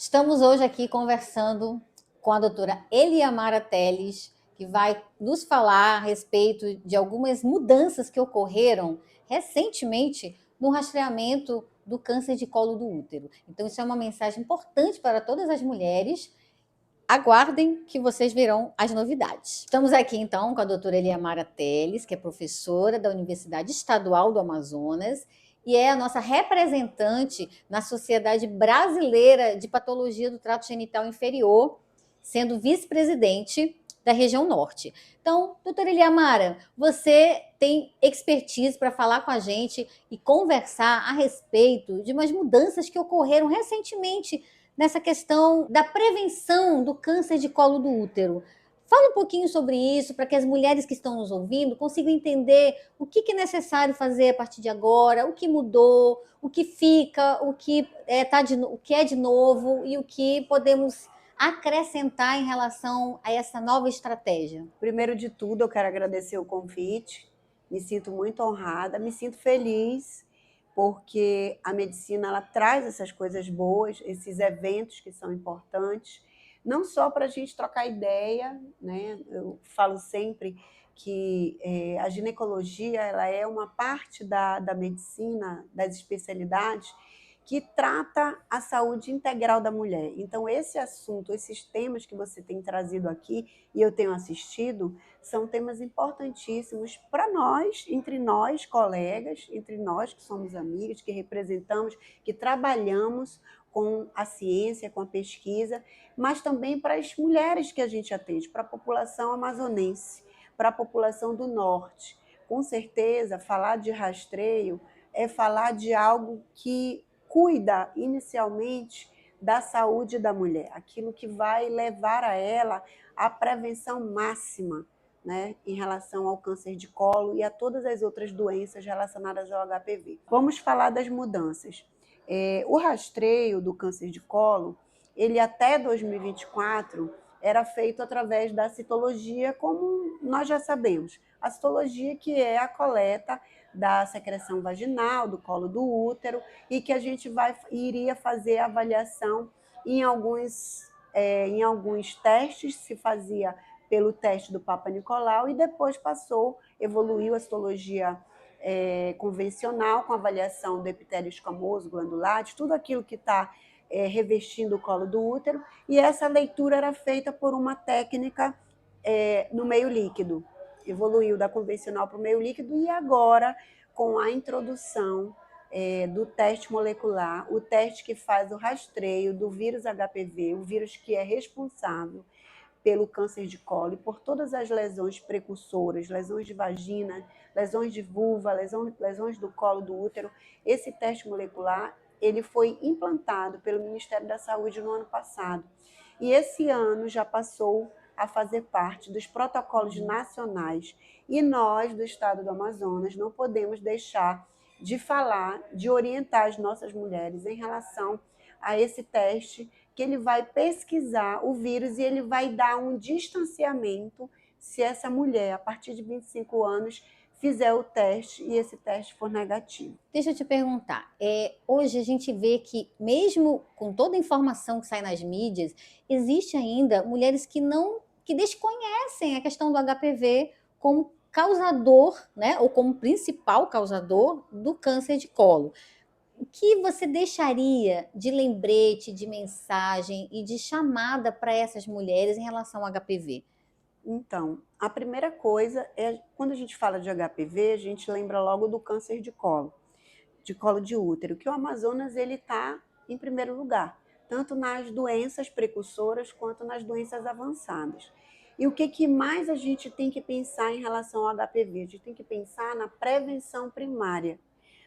Estamos hoje aqui conversando com a doutora Eliamara Teles, que vai nos falar a respeito de algumas mudanças que ocorreram recentemente no rastreamento do câncer de colo do útero. Então, isso é uma mensagem importante para todas as mulheres. Aguardem que vocês verão as novidades. Estamos aqui então com a doutora Eliamara Teles, que é professora da Universidade Estadual do Amazonas e é a nossa representante na Sociedade Brasileira de Patologia do Trato Genital Inferior, sendo vice-presidente da região norte. Então, doutora Eliamara, você tem expertise para falar com a gente e conversar a respeito de umas mudanças que ocorreram recentemente nessa questão da prevenção do câncer de colo do útero. Fala um pouquinho sobre isso, para que as mulheres que estão nos ouvindo consigam entender o que é necessário fazer a partir de agora, o que mudou, o que fica, o que é de novo e o que podemos acrescentar em relação a essa nova estratégia. Primeiro de tudo, eu quero agradecer o convite, me sinto muito honrada, me sinto feliz, porque a medicina ela traz essas coisas boas, esses eventos que são importantes, não só para a gente trocar ideia, né? Eu falo sempre que a ginecologia ela é uma parte da medicina, das especialidades, que trata a saúde integral da mulher. Então, esse assunto, esses temas que você tem trazido aqui, e eu tenho assistido, são temas importantíssimos para nós, entre nós, colegas, entre nós que somos amigas, que representamos, que trabalhamos com a ciência, com a pesquisa, mas também para as mulheres que a gente atende, para a população amazonense, para a população do norte. Com certeza, falar de rastreio é falar de algo que cuida inicialmente da saúde da mulher, aquilo que vai levar a ela a prevenção máxima, né, em relação ao câncer de colo e a todas as outras doenças relacionadas ao HPV. Vamos falar das mudanças. O rastreio do câncer de colo, ele até 2024 era feito através da citologia, como nós já sabemos. A citologia que é a coleta da secreção vaginal, do colo do útero, e que a gente iria fazer a avaliação em alguns testes, se fazia pelo teste do Papa Nicolau, e depois evoluiu a citologia convencional, com avaliação do epitélio escamoso, glandular, de tudo aquilo que está revestindo o colo do útero, e essa leitura era feita por uma técnica no meio líquido. Evoluiu da convencional para o meio líquido, e agora, com a introdução do teste molecular, o teste que faz o rastreio do vírus HPV, o vírus que é responsável pelo câncer de colo e por todas as lesões precursoras, lesões de vagina, lesões de vulva, lesões do colo do útero. Esse teste molecular ele foi implantado pelo Ministério da Saúde no ano passado. E esse ano já passou a fazer parte dos protocolos nacionais. E nós, do estado do Amazonas, não podemos deixar de falar, de orientar as nossas mulheres em relação a esse teste, que ele vai pesquisar o vírus e ele vai dar um distanciamento se essa mulher, a partir de 25 anos, fizer o teste e esse teste for negativo. Deixa eu te perguntar, hoje a gente vê que mesmo com toda a informação que sai nas mídias, existe ainda mulheres que desconhecem a questão do HPV como causador, né, ou como principal causador do câncer de colo. O que você deixaria de lembrete, de mensagem e de chamada para essas mulheres em relação ao HPV? Então, a primeira coisa é, quando a gente fala de HPV, a gente lembra logo do câncer de colo de útero, que o Amazonas ele está em primeiro lugar, tanto nas doenças precursoras quanto nas doenças avançadas. E o que mais a gente tem que pensar em relação ao HPV? A gente tem que pensar na prevenção primária.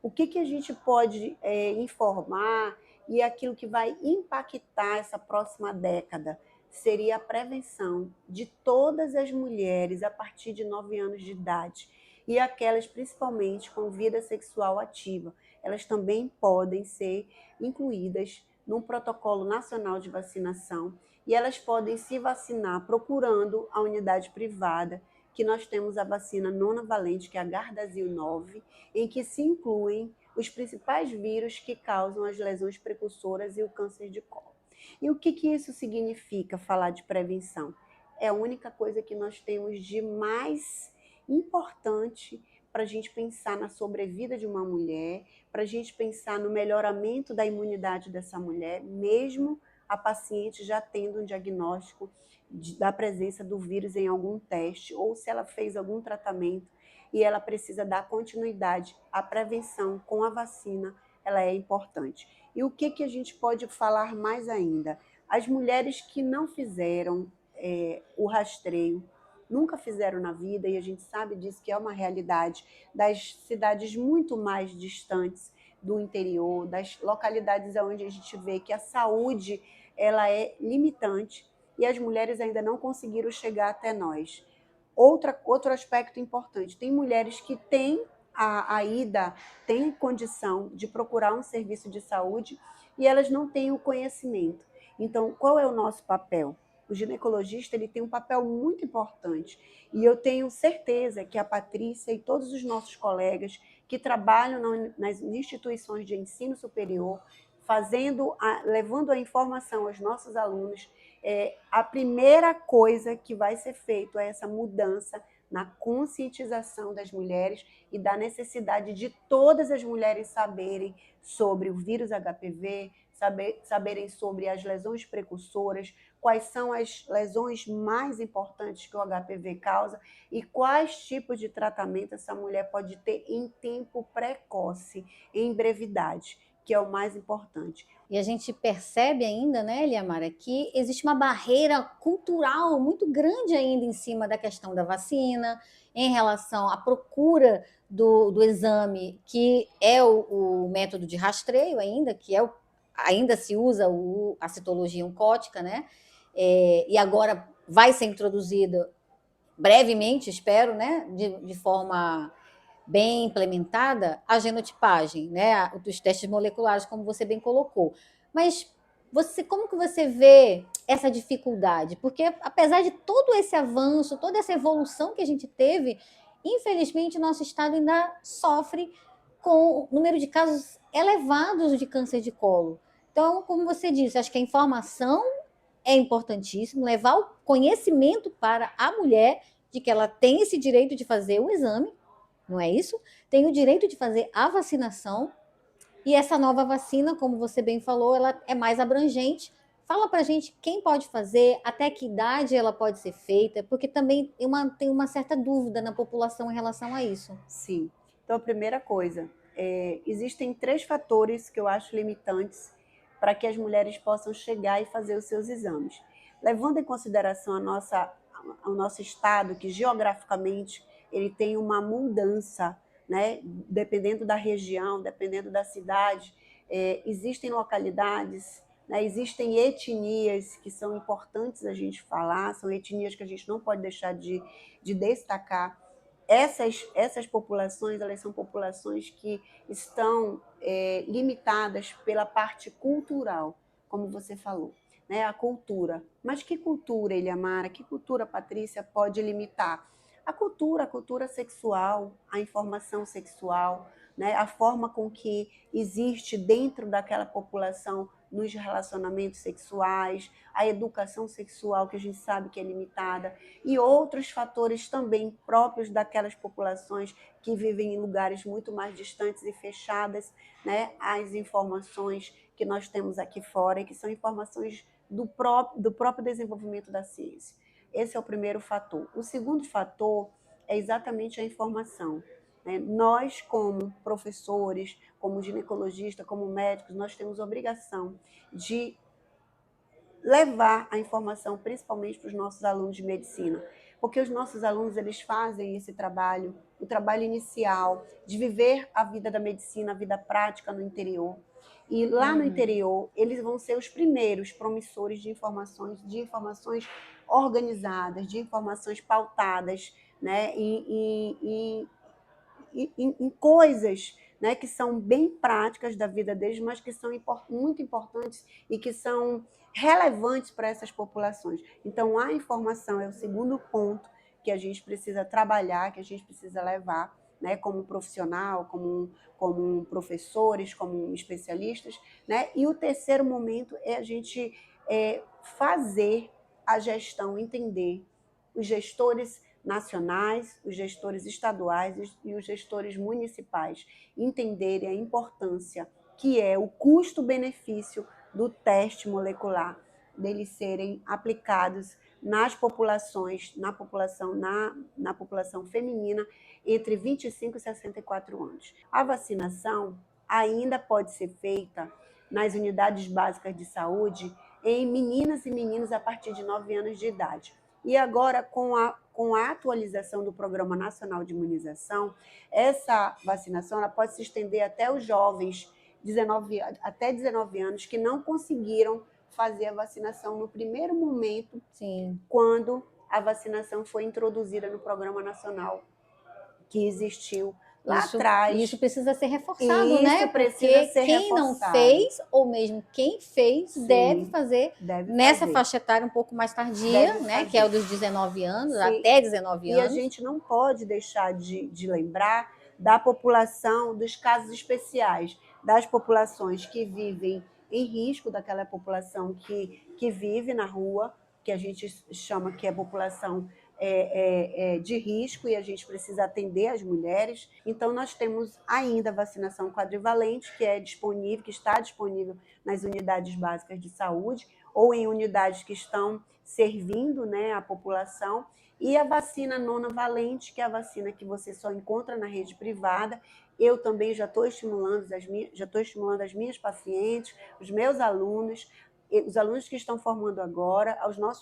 O que a gente pode informar e aquilo que vai impactar essa próxima década seria a prevenção de todas as mulheres a partir de 9 anos de idade e aquelas principalmente com vida sexual ativa. Elas também podem ser incluídas num protocolo nacional de vacinação e elas podem se vacinar procurando a unidade privada, que nós temos a vacina nonavalente, que é a Gardasil 9, em que se incluem os principais vírus que causam as lesões precursoras e o câncer de colo. E o que isso significa, falar de prevenção? É a única coisa que nós temos de mais importante para a gente pensar na sobrevida de uma mulher, para a gente pensar no melhoramento da imunidade dessa mulher, mesmo a paciente já tendo um diagnóstico da presença do vírus em algum teste, ou se ela fez algum tratamento e ela precisa dar continuidade à prevenção com a vacina, ela é importante. E o que a gente pode falar mais ainda? As mulheres que não fizeram o rastreio, nunca fizeram na vida, e a gente sabe disso que é uma realidade, das cidades muito mais distantes do interior, das localidades onde a gente vê que a saúde ela é limitante e as mulheres ainda não conseguiram chegar até nós. Outro aspecto importante, tem mulheres que têm a ida, têm condição de procurar um serviço de saúde e elas não têm o conhecimento. Então, qual é o nosso papel? O ginecologista ele tem um papel muito importante e eu tenho certeza que a Patrícia e todos os nossos colegas que trabalham nas instituições de ensino superior, levando a informação aos nossos alunos, a primeira coisa que vai ser feita é essa mudança na conscientização das mulheres e da necessidade de todas as mulheres saberem sobre o vírus HPV, saberem sobre as lesões precursoras, quais são as lesões mais importantes que o HPV causa e quais tipos de tratamento essa mulher pode ter em tempo precoce, em brevidade, que é o mais importante. E a gente percebe ainda, né, Eliamara, que existe uma barreira cultural muito grande ainda em cima da questão da vacina, em relação à procura do exame, que é o método de rastreio ainda, que é ainda se usa a citologia oncótica, né? E agora vai ser introduzido brevemente, espero, né, de forma bem implementada, a genotipagem, né, dos testes moleculares, como você bem colocou. Mas como que você vê essa dificuldade? Porque apesar de todo esse avanço, toda essa evolução que a gente teve, infelizmente nosso estado ainda sofre com o número de casos elevados de câncer de colo. Então, como você disse, acho que a informação é importantíssimo, levar o conhecimento para a mulher de que ela tem esse direito de fazer o exame, não é isso? Tem o direito de fazer a vacinação, e essa nova vacina, como você bem falou, ela é mais abrangente. Fala pra gente quem pode fazer, até que idade ela pode ser feita, porque também tem uma certa dúvida na população em relação a isso. Sim. Então, a primeira coisa, existem 3 fatores que eu acho limitantes para que as mulheres possam chegar e fazer os seus exames. Levando em consideração o nosso estado, que geograficamente ele tem uma mudança, né? Dependendo da região, dependendo da cidade, existem localidades, né? Existem etnias que são importantes a gente falar, são etnias que a gente não pode deixar de destacar. Essas populações, elas são populações que estão limitadas pela parte cultural, como você falou, né? A cultura. Mas que cultura, Eliamara, que cultura, Patrícia, pode limitar? A cultura sexual, a informação sexual, né? A forma com que existe dentro daquela população nos relacionamentos sexuais, a educação sexual, que a gente sabe que é limitada, e outros fatores também próprios daquelas populações que vivem em lugares muito mais distantes e fechadas, né? As informações que nós temos aqui fora, e que são informações do próprio desenvolvimento da ciência. Esse é o primeiro fator. O segundo fator é exatamente a informação. Nós, como professores, como ginecologistas, como médicos, nós temos a obrigação de levar a informação principalmente para os nossos alunos de medicina, porque os nossos alunos eles fazem esse trabalho, o trabalho inicial de viver a vida da medicina, a vida prática no interior. E lá no interior, eles vão ser os primeiros promissores de informações organizadas, de informações pautadas, né, em coisas, né, que são bem práticas da vida deles, mas que são muito importantes e que são relevantes para essas populações. Então, a informação é o segundo ponto que a gente precisa trabalhar, que a gente precisa levar, né, como profissional, como professores, como especialistas, né? E o terceiro momento é a gente fazer a gestão entender, os gestores nacionais, os gestores estaduais e os gestores municipais entenderem a importância que é o custo-benefício do teste molecular, deles serem aplicados nas populações, na população feminina entre 25 e 64 anos. A vacinação ainda pode ser feita nas unidades básicas de saúde em meninas e meninos a partir de 9 anos de idade. E agora, com a atualização do Programa Nacional de Imunização, essa vacinação ela pode se estender até os jovens até 19 anos que não conseguiram fazer a vacinação no primeiro momento, Sim. quando a vacinação foi introduzida no Programa Nacional que existiu lá atrás. Isso precisa ser reforçado, né? Porque quem não fez, ou mesmo quem fez, deve fazer nessa faixa etária um pouco mais tardia, né? Que é o dos 19 anos, até 19 anos. E a gente não pode deixar de lembrar da população, dos casos especiais, das populações que vivem em risco, daquela população que vive na rua, que a gente chama que é população de risco, e a gente precisa atender as mulheres. Então, nós temos ainda a vacinação quadrivalente, que está disponível nas unidades básicas de saúde ou em unidades que estão servindo, né, a população, e a vacina nonavalente, que é a vacina que você só encontra na rede privada. Eu também já estou estimulando as minhas pacientes, os meus alunos, os alunos que estão formando agora,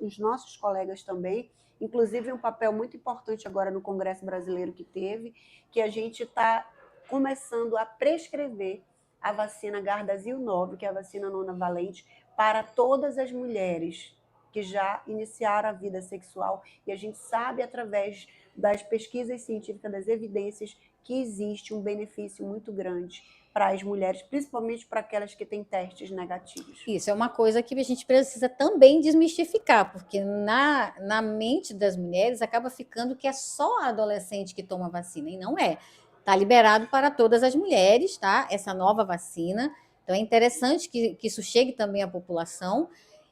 os nossos colegas também, inclusive um papel muito importante agora no Congresso Brasileiro que a gente está começando a prescrever a vacina Gardasil 9, que é a vacina nonavalente, para todas as mulheres que já iniciaram a vida sexual, e a gente sabe, através das pesquisas científicas, das evidências, que existe um benefício muito grande para as mulheres, principalmente para aquelas que têm testes negativos. Isso é uma coisa que a gente precisa também desmistificar, porque na mente das mulheres acaba ficando que é só a adolescente que toma vacina, e não é. Está liberado para todas as mulheres, tá? Essa nova vacina. Então é interessante que isso chegue também à população.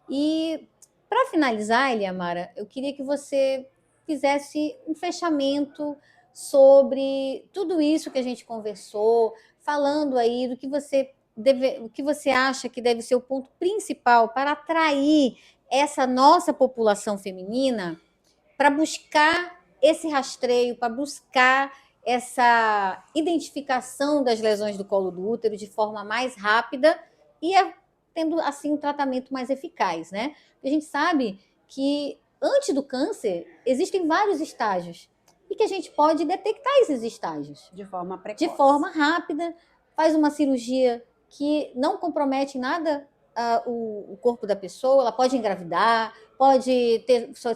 E para finalizar, Eliamara, eu queria que você fizesse um fechamento sobre tudo isso que a gente conversou, falando aí do que o que você acha que deve ser o ponto principal para atrair essa nossa população feminina para buscar esse rastreio, para buscar essa identificação das lesões do colo do útero de forma mais rápida e tendo assim um tratamento mais eficaz, né? A gente sabe que antes do câncer existem vários estágios e que a gente pode detectar esses estágios de forma precoce, de forma rápida, faz uma cirurgia que não compromete nada o corpo da pessoa, ela pode engravidar, pode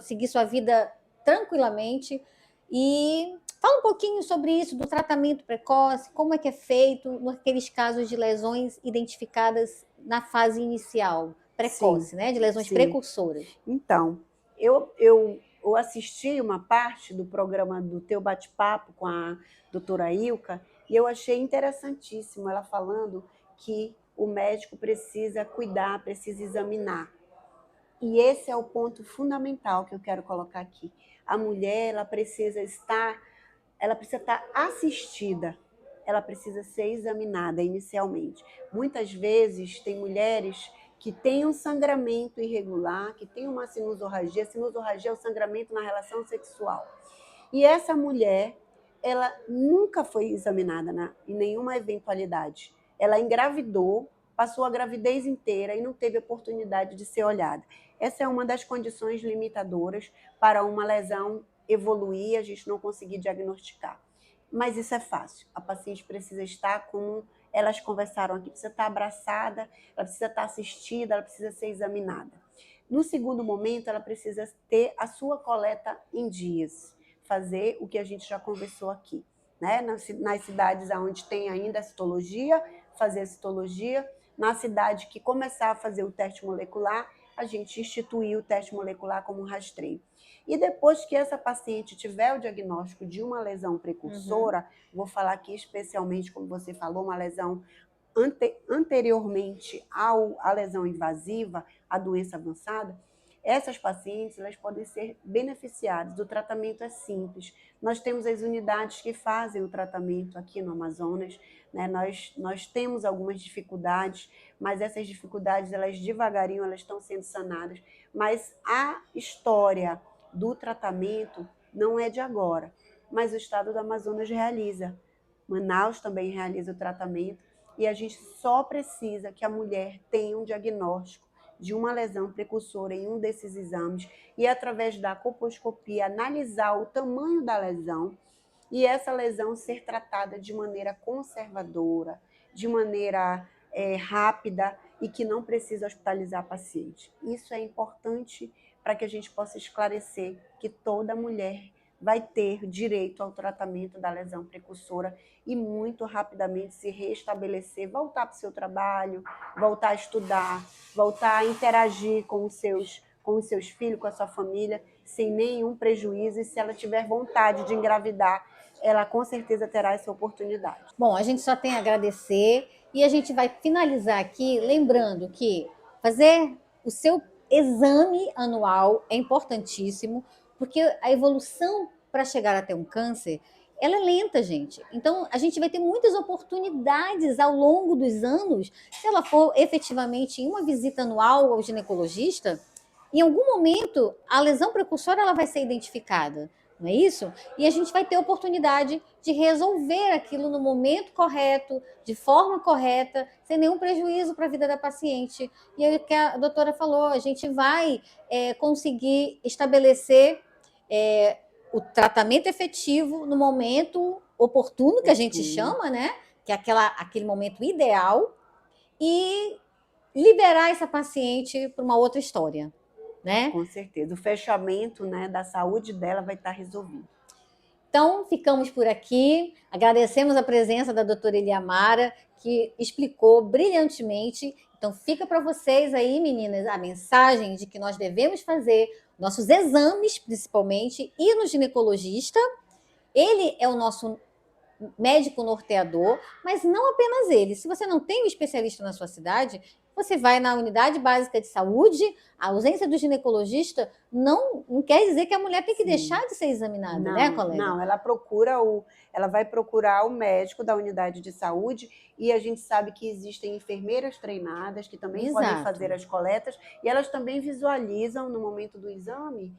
seguir sua vida tranquilamente. E fala um pouquinho sobre isso, do tratamento precoce, como é que é feito naqueles casos de lesões identificadas na fase inicial, precoce, né? De lesões precursoras. Então, eu assisti uma parte do programa do teu bate-papo com a doutora Ilka, e eu achei interessantíssimo ela falando que o médico precisa cuidar, precisa examinar. E esse é o ponto fundamental que eu quero colocar aqui. A mulher, ela precisa estar assistida, ela precisa ser examinada inicialmente. Muitas vezes tem mulheres que têm um sangramento irregular, que têm uma sinusorragia. Sinusorragia é o sangramento na relação sexual. E essa mulher, ela nunca foi examinada em nenhuma eventualidade. Ela engravidou, passou a gravidez inteira e não teve oportunidade de ser olhada. Essa é uma das condições limitadoras para uma lesão evoluir e a gente não conseguir diagnosticar. Mas isso é fácil. A paciente precisa estar, como elas conversaram aqui, precisa estar abraçada, ela precisa estar assistida, ela precisa ser examinada. No segundo momento, ela precisa ter a sua coleta em dias, fazer o que a gente já conversou aqui, né? Nas cidades onde tem ainda a citologia, fazer a citologia. Na cidade que começar a fazer o teste molecular, a gente instituir o teste molecular como um rastreio. E depois que essa paciente tiver o diagnóstico de uma lesão precursora, vou falar aqui especialmente, como você falou, uma lesão anteriormente à lesão invasiva, à doença avançada, essas pacientes elas podem ser beneficiadas. O tratamento é simples. Nós temos as unidades que fazem o tratamento aqui no Amazonas, né? Nós temos algumas dificuldades, mas essas dificuldades, elas devagarinho, elas estão sendo sanadas. Mas a história do tratamento não é de agora, mas o estado do Amazonas realiza. Manaus também realiza o tratamento e a gente só precisa que a mulher tenha um diagnóstico de uma lesão precursora em um desses exames e, através da colposcopia, analisar o tamanho da lesão e essa lesão ser tratada de maneira conservadora, de maneira rápida e que não precisa hospitalizar a paciente. Isso é importante para que a gente possa esclarecer que toda mulher vai ter direito ao tratamento da lesão precursora e muito rapidamente se restabelecer, voltar para o seu trabalho, voltar a estudar, voltar a interagir com os seus filhos, com a sua família, sem nenhum prejuízo. E se ela tiver vontade de engravidar, ela com certeza terá essa oportunidade. Bom, a gente só tem a agradecer e a gente vai finalizar aqui lembrando que fazer o seu exame anual é importantíssimo, porque a evolução para chegar até um câncer, ela é lenta, gente. Então, a gente vai ter muitas oportunidades ao longo dos anos, se ela for efetivamente em uma visita anual ao ginecologista, em algum momento a lesão precursora ela vai ser identificada, não é isso? E a gente vai ter oportunidade de resolver aquilo no momento correto, de forma correta, sem nenhum prejuízo para a vida da paciente. E aí o que a doutora falou, a gente vai conseguir estabelecer o tratamento efetivo no momento oportuno, que a gente chama, né? Que é aquele momento ideal, e liberar essa paciente para uma outra história. Né? Com certeza. O fechamento, né, da saúde dela vai estar resolvido. Então, ficamos por aqui. Agradecemos a presença da doutora Eliamara, que explicou brilhantemente. Então, fica para vocês aí, meninas, a mensagem de que nós devemos fazer nossos exames, principalmente, ir no ginecologista. Ele é o nosso médico norteador, mas não apenas ele. Se você não tem um especialista na sua cidade, você vai na unidade básica de saúde. A ausência do ginecologista não quer dizer que a mulher tem que deixar de ser examinada, não, né, colega? Não, ela vai procurar o médico da unidade de saúde e a gente sabe que existem enfermeiras treinadas que também podem fazer as coletas e elas também visualizam no momento do exame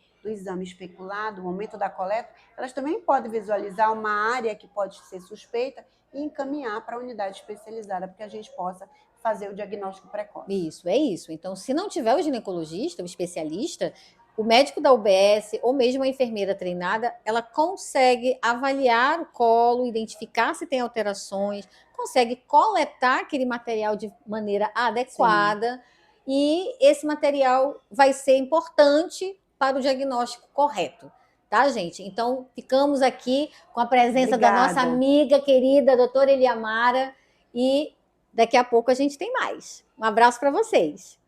especulado, no momento da coleta, elas também podem visualizar uma área que pode ser suspeita e encaminhar para a unidade especializada para que a gente possa fazer o diagnóstico precoce. Isso, é isso. Então, se não tiver o ginecologista, o especialista, o médico da UBS ou mesmo a enfermeira treinada, ela consegue avaliar o colo, identificar se tem alterações, consegue coletar aquele material de maneira adequada. Sim. E esse material vai ser importante para o diagnóstico correto. Tá, gente? Então, ficamos aqui com a presença da nossa amiga querida, doutora Eliamara, e daqui a pouco a gente tem mais. Um abraço para vocês.